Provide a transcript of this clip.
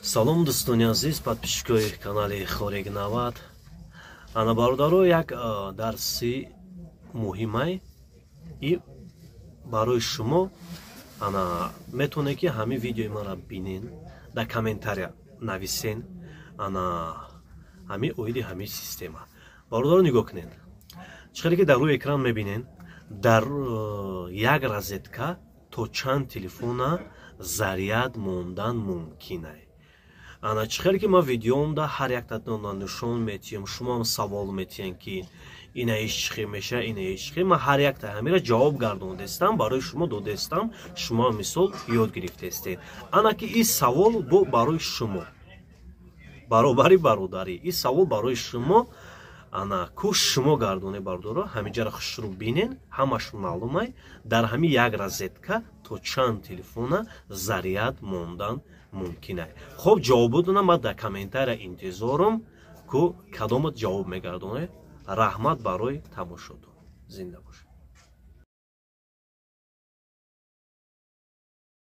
Салом дӯстони азиз, подписчикои канали Хорег Навад. Ана бародаро як дарси муҳимай и барои шумо ана метавонед ки ҳами видеои маро бинен, дар комментария нависен ана ҳами оиди ҳами система. Бародаро нигоҳ кунед. Чӣ ки дар рӯи экран мебинен, дар як розетка то чанд телефона заряд мондан мумкин аст. Ана чихел ки ма видеомда ҳар як татона нишон метиҳам, шумо савол метиҳем ки ина иш чихел меша, ина иш чихел. Ма ҳар як ҳамира ҷавоб гардонидестам, барои шумо додестам, шумо мисол ёд гирифтестед. Ана ки ин савол бо барои шумо, баробари бародарӣ, ин савол барои шумо. Ана кӯш шумо гардоне бародаро, ҳамиҷаро хушрӯ бинен, ҳамаш маълумай, дар ҳами як розетка то чанд телефона заряд мондан мумкин аст. Хоб ҷавоботона ма дар комментария интизорам, ку кадомат ҷавоб мегардонед. Раҳмат барои тамошотон. Зинда бошед.